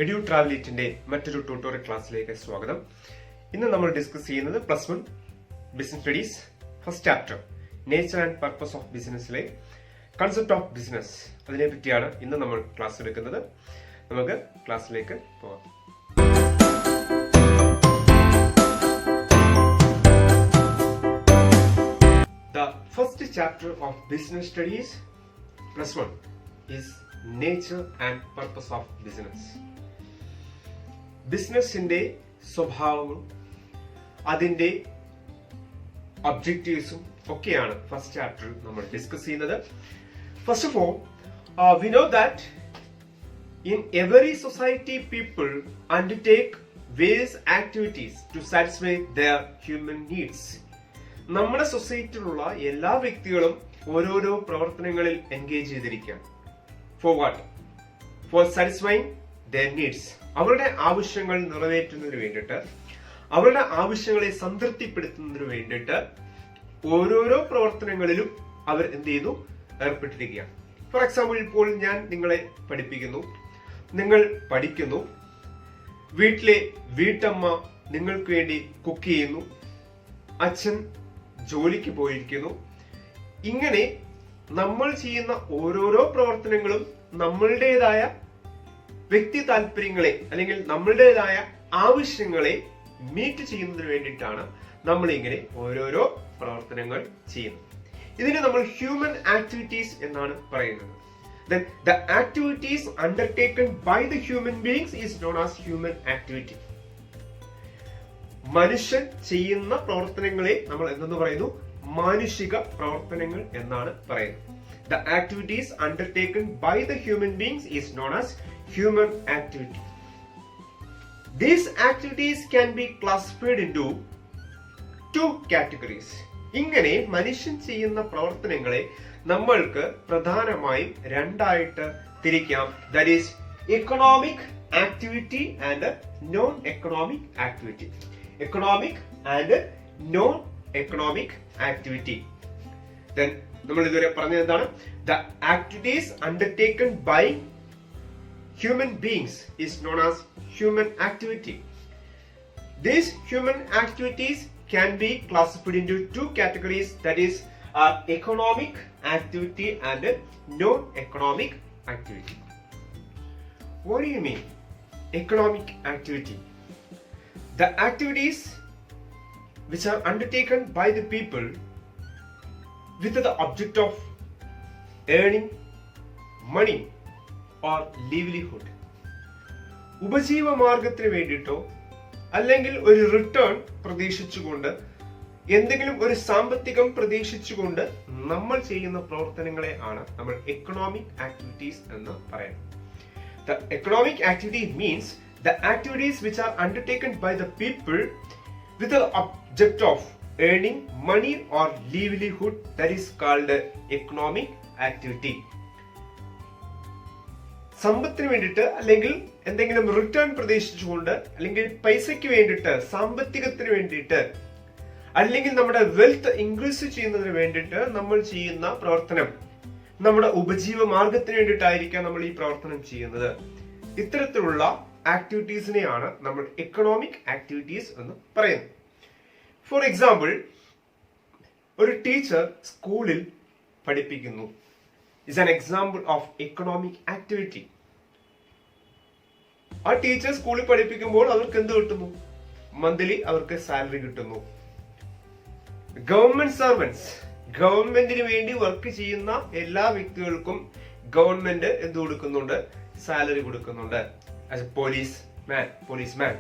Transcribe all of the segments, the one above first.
Edu ട്രാവലിറ്റിന്റെ മറ്റൊരു tutorial ക്ലാസ്സിലേക്ക് സ്വാഗതം. ഇന്ന് നമ്മൾ ഡിസ്കസ് ചെയ്യുന്നത് +1 business studies first chapter nature and purpose of ബിസിനസ്സിലെ കൺസെപ്റ്റ് ഓഫ് ബിസിനസ്, അതിനെ പറ്റിയാണ് ഇന്ന് നമ്മൾ ക്ലാസ് എടുക്കുന്നത്. നമുക്ക് ക്ലാസ്സിലേക്ക് പോകാം. The first chapter of business studies +1 is nature and purpose of business. ബിസിനസിന്റെ സ്വഭാവവും അതിന്റെ ഒബ്ജക്റ്റീവ്സും ഒക്കെയാണ് ഫസ്റ്റ് ചാപ്റ്ററിൽ നമ്മൾ ഡിസ്കസ് ചെയ്യുന്നത്. First of all, we know that in every society people undertake various activities to satisfy their human needs. നമ്മുടെ സൊസൈറ്റിയിലുള്ള എല്ലാ വ്യക്തികളും ഓരോരോ പ്രവർത്തനങ്ങളിൽ എൻഗേജ് ചെയ്തിരിക്കുകയാണ്. For what? For satisfying their needs. അവരുടെ ആവശ്യങ്ങൾ നിറവേറ്റുന്നതിന് വേണ്ടിയിട്ട്, അവരുടെ ആവശ്യങ്ങളെ സംതൃപ്തിപ്പെടുത്തുന്നതിന് വേണ്ടിയിട്ട് ഓരോരോ പ്രവർത്തനങ്ങളിലും അവർ എന്ത് ചെയ്യുന്നു, ഏർപ്പെട്ടിരിക്കുകയാണ്. ഫോർ എക്സാമ്പിൾ, ഇപ്പോൾ ഞാൻ നിങ്ങളെ പഠിപ്പിക്കുന്നു, നിങ്ങൾ പഠിക്കുന്നു, വീട്ടിലെ വീട്ടമ്മ നിങ്ങൾക്ക് വേണ്ടി കുക്ക് ചെയ്യുന്നു, അച്ഛൻ ജോലിക്ക് പോയിരിക്കുന്നു. ഇങ്ങനെ നമ്മൾ ചെയ്യുന്ന ഓരോരോ പ്രവർത്തനങ്ങളും നമ്മളുടേതായ വ്യക്തി താല്പര്യങ്ങളെ അല്ലെങ്കിൽ നമ്മളുടേതായ ആവശ്യങ്ങളെ മീറ്റ് ചെയ്യുന്നതിന് വേണ്ടിയിട്ടാണ് നമ്മൾ ഇങ്ങനെ ഓരോരോ പ്രവർത്തനങ്ങൾ ചെയ്യുന്നത്. ഇതിനെ നമ്മൾ ഹ്യൂമൻ ആക്ടിവിറ്റീസ് എന്നാണ് പറയുന്നത്. Then the activities undertaken by the human beings is known as human activity. മനുഷ്യൻ ചെയ്യുന്ന പ്രവർത്തനങ്ങളെ നമ്മൾ എന്തെന്ന് പറയുന്നു? മാനുഷിക പ്രവർത്തനങ്ങൾ എന്നാണ് പറയുന്നത്. The activities undertaken by the human beings is known as human activity. These activities can be classified into two categories. ഇങ്ങനെ മനുഷ്യൻ ചെയ്യുന്ന പ്രവർത്തനങ്ങളെ നമ്മൾക്ക് പ്രധാനമായും രണ്ടായിട്ട് തിരിക്കാം. That is economic activity and non-economic activity. Economic and non-economic activity. Then നമ്മൾ ഇതുവരെ പറഞ്ഞത് എന്താണ്? The activities undertaken by human beings is known as human activity. These human activities can be classified into two categories, that is economic activity and non-economic activity. What do you mean economic activity? The activities which are undertaken by the people with the object of earning money or livelihood. ഉപജീവ മാർഗത്തിന് വേണ്ടിയിട്ടോ അല്ലെങ്കിൽ ഒരു return പ്രതീക്ഷിച്ചുകൊണ്ട്, എന്തെങ്കിലും ഒരു സാമ്പത്തികം പ്രതീക്ഷിച്ചുകൊണ്ട് നമ്മൾ ചെയ്യുന്ന പ്രവർത്തനങ്ങളെ ആണ് നമ്മൾ എക്കണോമിക് ആക്ടിവിറ്റീസ് എന്ന് പറയുന്നത്. The economic activity means the activities which are undertaken by the people with the object of earning money or livelihood, that is called economic activity. സമ്പത്തിന് വേണ്ടിയിട്ട് അല്ലെങ്കിൽ എന്തെങ്കിലും റിട്ടേൺ പ്രതീക്ഷിച്ചുകൊണ്ട്, അല്ലെങ്കിൽ പൈസയ്ക്ക് വേണ്ടിയിട്ട്, സാമ്പത്തികത്തിന് വേണ്ടിയിട്ട്, അല്ലെങ്കിൽ നമ്മുടെ വെൽത്ത് ഇൻക്രീസ് ചെയ്യുന്നതിന് വേണ്ടിയിട്ട് നമ്മൾ ചെയ്യുന്ന പ്രവർത്തനം, നമ്മുടെ ഉപജീവ മാർഗത്തിന് വേണ്ടിയിട്ടായിരിക്കാം നമ്മൾ ഈ പ്രവർത്തനം ചെയ്യുന്നത്. ഇത്തരത്തിലുള്ള ആക്ടിവിറ്റീസിനെയാണ് നമ്മൾ എക്കണോമിക് ആക്ടിവിറ്റീസ് എന്ന് പറയുന്നത്. ഫോർ എക്സാമ്പിൾ, ഒരു ടീച്ചർ സ്കൂളിൽ പഠിപ്പിക്കുന്നു is an example of economic activity. ആ ടീച്ചർ സ്കൂളിൽ പഠിപ്പിക്കുമ്പോൾ അവർക്ക് എന്ത് കിട്ടുന്നു? മന്ത്ലി അവർക്ക് സാലറി കിട്ടുന്നു. ഗവൺമെന്റ് സർവൻസ്, ഗവൺമെന്റിന് വേണ്ടി വർക്ക് ചെയ്യുന്ന എല്ലാ വ്യക്തികൾക്കും ഗവൺമെന്റ് എന്ത് കൊടുക്കുന്നുണ്ട്? സാലറി കൊടുക്കുന്നുണ്ട്. പോലീസ്മാൻ,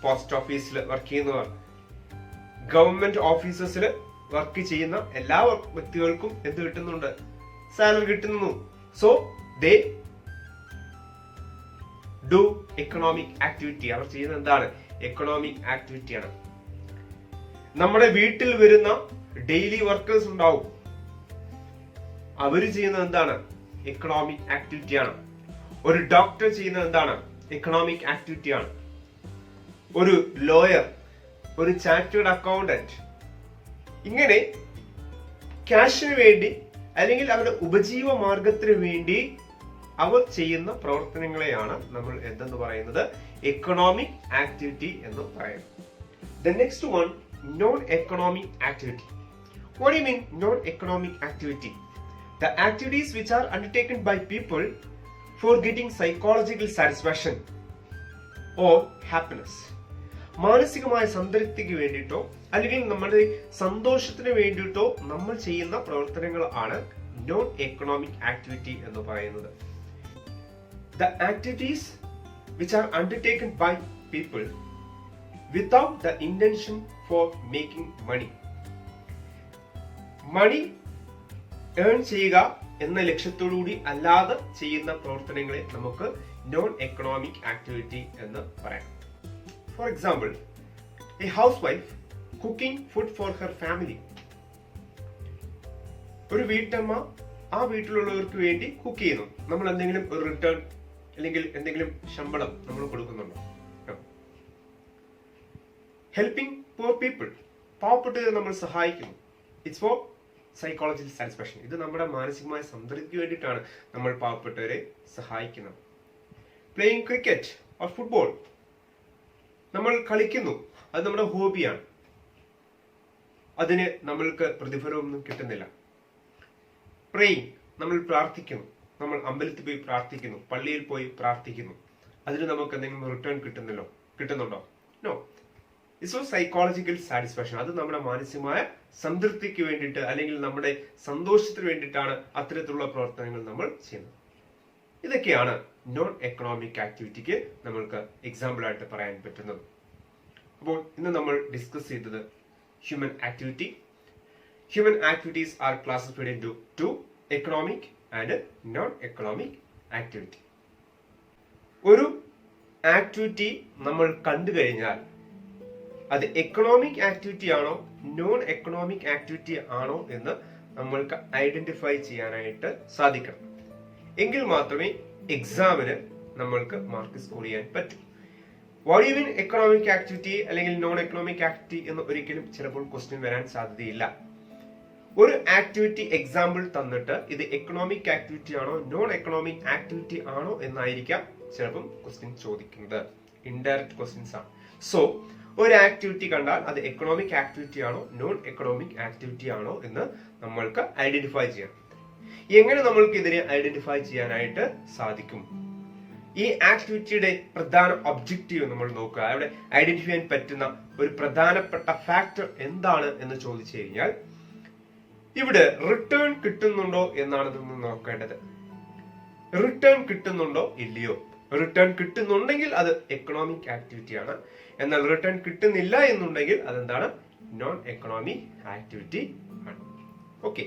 പോസ്റ്റ് ഓഫീസിൽ വർക്ക് ചെയ്യുന്നവർ, ഗവൺമെന്റ് ഓഫീസേഴ്സിൽ വർക്ക് ചെയ്യുന്ന എല്ലാ വ്യക്തികൾക്കും എന്ത് കിട്ടുന്നുണ്ട്? സാലറി കിട്ടുന്നു. So they do economic activity. അവർ ചെയ്യുന്നത് എന്താണ്? എക്കണോമിക് ആക്ടിവിറ്റിയാണ്. നമ്മുടെ വീട്ടിൽ വരുന്ന ഡെയിലി വർക്കേഴ്സ് ഉണ്ടാവും, അവര് ചെയ്യുന്നത് എന്താണ്? എക്കണോമിക് ആക്ടിവിറ്റിയാണ്. ഒരു ഡോക്ടർ ചെയ്യുന്നത് എന്താണ്? എക്കണോമിക് ആക്ടിവിറ്റിയാണ്. ഒരു ലോയർ, ഒരു ചാർട്ടേഡ് അക്കൗണ്ടന്റ്, ഇങ്ങനെ ക്യാഷിന് വേണ്ടി അല്ലെങ്കിൽ അവരുടെ ഉപജീവ മാർഗത്തിന് വേണ്ടി അവർ ചെയ്യുന്ന പ്രവർത്തനങ്ങളെയാണ് നമ്മൾ എന്തെന്ന് പറയുന്നത്, എക്കണോമിക് ആക്ടിവിറ്റി എന്ന് പറയുന്നത്. The next one, non-economic activity. What do you mean non-economic activity? The activities which are undertaken by people for getting psychological satisfaction or happiness. മാനസികമായ സംതൃപ്തിക്ക് വേണ്ടിയിട്ടോ അല്ലെങ്കിൽ നമ്മുടെ സന്തോഷത്തിന് വേണ്ടിയിട്ടോ നമ്മൾ ചെയ്യുന്ന പ്രവർത്തനങ്ങൾ ആണ് നോൺ എക്കണോമിക് ആക്ടിവിറ്റി എന്ന് പറയുന്നത്. The activities which are undertaken by people without the intention for making money. Money earn ചെയ്യുക എന്ന ലക്ഷ്യത്തോടുകൂടി അല്ലാതെ ചെയ്യുന്ന പ്രവർത്തനങ്ങളെ നമുക്ക് നോൺ എക്കണോമിക് ആക്ടിവിറ്റി എന്ന് പറയാം. For example, A house wife cooking food for her family. ഒരു വീട്ടമ്മ ആ വീട്ടിലുള്ളവർക്ക് വേണ്ടി കുക്ക് ചെയ്യുന്നു. നമ്മൾ എന്തെങ്കിലും ഒരു റിട്ടേൺ അല്ലെങ്കിൽ എന്തെങ്കിലും ശമ്പളം നമ്മൾ കൊടുക്കുന്നുണ്ടോ? ഹെൽപ്പിംഗ് പുവർ പീപ്പിൾ, പാവപ്പെട്ടവരെ നമ്മൾ സഹായിക്കുന്നു. It's for psychological satisfaction. ഇത് നമ്മുടെ മാനസികമായ സംതൃപ്തിക്ക് വേണ്ടിയിട്ടാണ് നമ്മൾ പാവപ്പെട്ടവരെ സഹായിക്കുന്നത്. പ്ലേയിങ് ക്രിക്കറ്റ് ഓർ ഫുട്ബോൾ, നമ്മൾ കളിക്കുന്നു, അത് നമ്മുടെ ഹോബിയാണ്, അതിന് നമ്മൾക്ക് പ്രതിഫലമൊന്നും കിട്ടുന്നില്ല. പ്രേയിങ്, നമ്മൾ പ്രാർത്ഥിക്കുന്നു, നമ്മൾ അമ്പലത്തിൽ പോയി പ്രാർത്ഥിക്കുന്നു, പള്ളിയിൽ പോയി പ്രാർത്ഥിക്കുന്നു, അതിന് നമുക്ക് എന്തെങ്കിലും റിട്ടേൺ കിട്ടുന്നുണ്ടോ? നോ. It's psychological satisfaction. അത് നമ്മുടെ മാനസികമായ സംതൃപ്തിക്ക് വേണ്ടിയിട്ട് അല്ലെങ്കിൽ നമ്മുടെ സന്തോഷത്തിന് വേണ്ടിയിട്ടാണ് അത്തരത്തിലുള്ള പ്രവർത്തനങ്ങൾ നമ്മൾ ചെയ്യുന്നത്. ഇതൊക്കെയാണ് നോൺ എക്കണോമിക് ആക്ടിവിറ്റിക്ക് നമ്മൾക്ക് എക്സാമ്പിൾ ആയിട്ട് പറയാൻ പറ്റുന്നത്. അപ്പോൾ ഇന്ന് നമ്മൾ ഡിസ്കസ് ചെയ്തത് human activity. Human activities are classified into two, economic and non economic activity. ഒരു ആക്ടിവിറ്റി നമ്മൾ കണ്ടു കഴിഞ്ഞാൽ അത് എക്കണോമിക് ആക്ടിവിറ്റി ആണോ നോൺ എക്കണോമിക് ആക്ടിവിറ്റി ആണോ എന്ന് നമ്മൾക്ക് ഐഡന്റിഫൈ ചെയ്യാനായിട്ട് സാധിക്കണം. എങ്കിൽ മാത്രമേ എക്സാമിന് നമ്മൾക്ക് മാർക്ക് സ്കോർ ചെയ്യാൻ പറ്റൂ. What you mean economic activity അല്ലെങ്കിൽ നോൺ എക്കണോമിക് ആക്ടിവിറ്റി എന്ന് ഒരിക്കലും ചിലപ്പോൾ ക്വസ്റ്റ്യൻ വരാൻ സാധ്യതയില്ല. ഒരു ആക്ടിവിറ്റി എക്സാമ്പിൾ തന്നിട്ട് ഇത് എക്കണോമിക് ആക്ടിവിറ്റി ആണോ നോൺ എക്കണോമിക് ആക്ടിവിറ്റി ആണോ എന്നായിരിക്കാം ചിലപ്പം ക്വസ്റ്റ്യൻ ചോദിക്കുന്നത്. ഇൻഡയറക്റ്റ് ക്വസ്റ്റ്യൻസ് ആണ്. സോ ഒരു ആക്ടിവിറ്റി കണ്ടാൽ അത് എക്കണോമിക് ആക്ടിവിറ്റി ആണോ നോൺ എക്കണോമിക് ആക്ടിവിറ്റി ആണോ എന്ന് നമ്മൾക്ക് ഐഡന്റിഫൈ ചെയ്യണം. എങ്ങനെ നമ്മൾക്ക് ഇതിനെ ഐഡന്റിഫൈ ചെയ്യാനായിട്ട് സാധിക്കും? ഈ ആക്ടിവിറ്റിയുടെ പ്രധാന ഒബ്ജക്റ്റീവ് നമ്മൾ നോക്കുക. അവിടെ ഐഡന്റിഫൈ ചെയ്യാൻ പറ്റുന്ന ഒരു പ്രധാനപ്പെട്ട ഫാക്ടർ എന്താണ് എന്ന് ചോദിച്ചു കഴിഞ്ഞാൽ ഇവിടെ റിട്ടേൺ കിട്ടുന്നുണ്ടോ എന്നാണ് നമ്മൾ നോക്കേണ്ടത്. റിട്ടേൺ കിട്ടുന്നുണ്ടോ ഇല്ലയോ? റിട്ടേൺ കിട്ടുന്നുണ്ടെങ്കിൽ അത് എക്കണോമിക് ആക്ടിവിറ്റി ആണ്. എന്നാൽ റിട്ടേൺ കിട്ടുന്നില്ല എന്നുണ്ടെങ്കിൽ അതെന്താണ്? നോൺ എക്കണോമിക് ആക്ടിവിറ്റി ആണ്. ഓക്കെ.